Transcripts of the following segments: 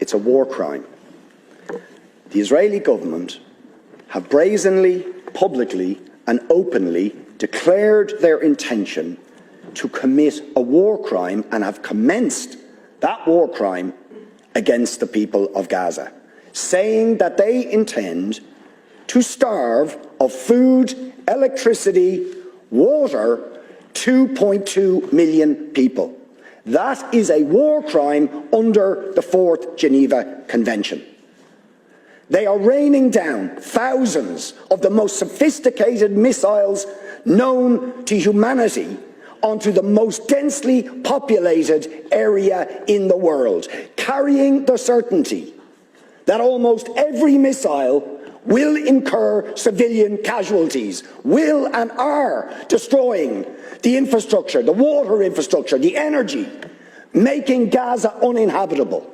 it's a war crime. The Israeli government have brazenly, publicly and openly declared their intention to commit a war crime and have commenced that war crime against the people of Gaza, saying that they intend to starve of food, electricity, water 2.2 million people. That is a war crime under the 4th Geneva Convention. They are raining down thousands of the most sophisticated missiles known to humanity onto the most densely populated area in the world, carrying the certainty that almost every missile will incur civilian casualties, will and are destroying the infrastructure, the water infrastructure, the energy, making Gaza uninhabitable.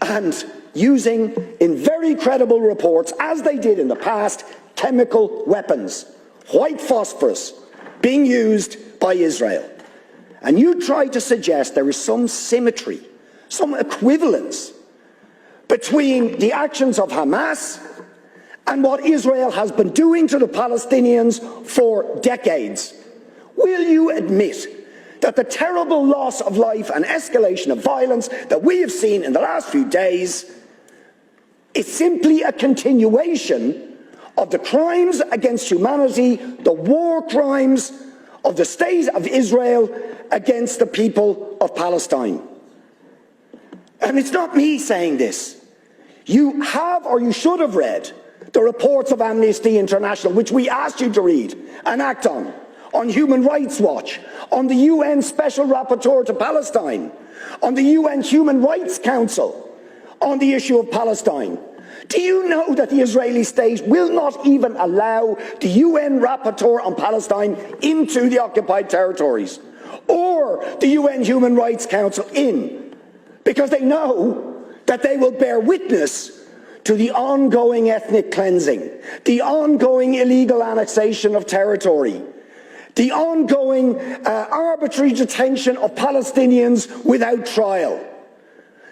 And using, in very credible reports, as they did in the past, chemical weapons, white phosphorus, being used by Israel. And you try to suggest there is some symmetry, some equivalence between the actions of Hamas and what Israel has been doing to the Palestinians for decades. Will you admit that the terrible loss of life and escalation of violence that we have seen in the last few days is simply a continuation of the crimes against humanity, the war crimes of the state of Israel against the people of Palestine? And it's not me saying this. You have, or you should have, read the reports of Amnesty International, which we asked you to read and act on Human Rights Watch, on the UN Special Rapporteur to Palestine, on the UN Human Rights Council, on the issue of Palestine. Do you know that the Israeli state will not even allow the UN Rapporteur on Palestine into the occupied territories, or the UN Human Rights Council in, because they know that they will bear witness to the ongoing ethnic cleansing, the ongoing illegal annexation of territory, the ongoing arbitrary detention of Palestinians without trial,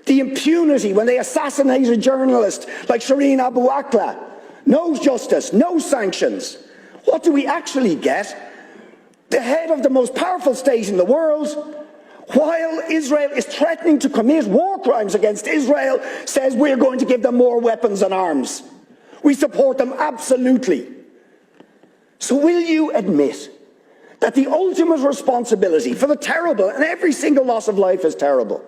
the impunity when they assassinate a journalist like Shireen Abu Akleh. No justice, no sanctions. What do we actually get? The head of the most powerful state in the world, while Israel is threatening to commit war crimes against Israel, says we're going to give them more weapons and arms. We support them absolutely. So will you admit that the ultimate responsibility for the terrible, and every single loss of life is terrible,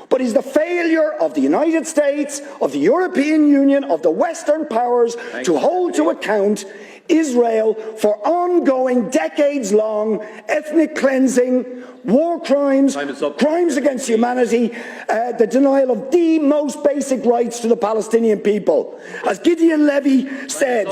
but is the failure of the United States, of the European Union, of the Western powers to hold to account Israel for ongoing, decades-long ethnic cleansing, war crimes, crimes against humanity, the denial of the most basic rights to the Palestinian people? As Gideon Levy said,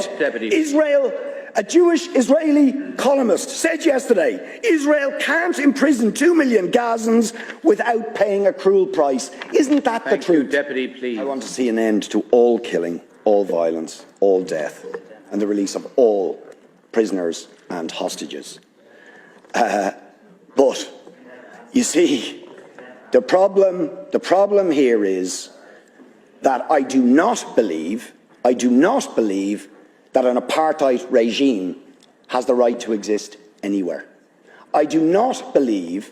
Israel, a Jewish Israeli columnist, said yesterday, Israel can't imprison 2 million Gazans without paying a cruel price. Isn't that the truth? Deputy, please. I want to see an end to all killing, all violence, all death, and the release of all prisoners and hostages. But, you see, the problem here is that I do not believe that an apartheid regime has the right to exist anywhere. I do not believe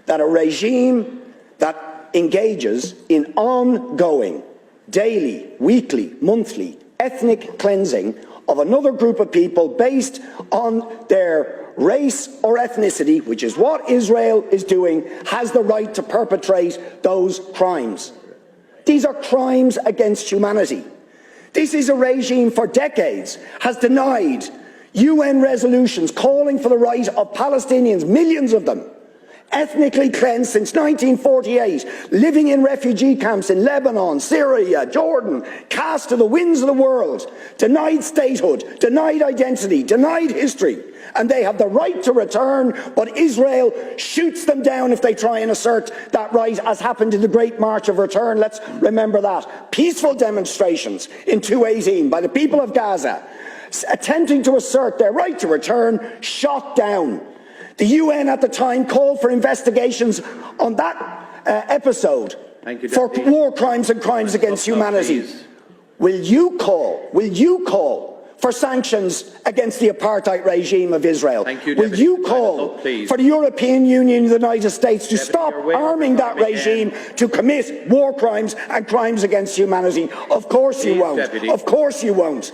that a regime that engages in ongoing, daily, weekly, monthly, ethnic cleansing of another group of people based on their race or ethnicity, which is what Israel is doing, has the right to perpetrate those crimes. These are crimes against humanity. This is a regime for decades has denied UN resolutions calling for the right of Palestinians, millions of them, ethnically cleansed since 1948, living in refugee camps in Lebanon, Syria, Jordan, cast to the winds of the world, denied statehood, denied identity, denied history, and they have the right to return, but Israel shoots them down if they try and assert that right, as happened in the Great March of Return. Let's remember that. Peaceful demonstrations in 2018 by the people of Gaza, attempting to assert their right to return, shot down. The UN at the time called for investigations on that episode Thank you, for Deputy. war crimes and crimes against humanity. Will you call for sanctions against the apartheid regime of Israel? Thank you, Will Deputy. you call Please. for the European Union and the United States to Deputy, stop you're way arming that over time regime again. to commit war crimes and crimes against humanity? Of course you Please, won't. Deputy. Of course you won't.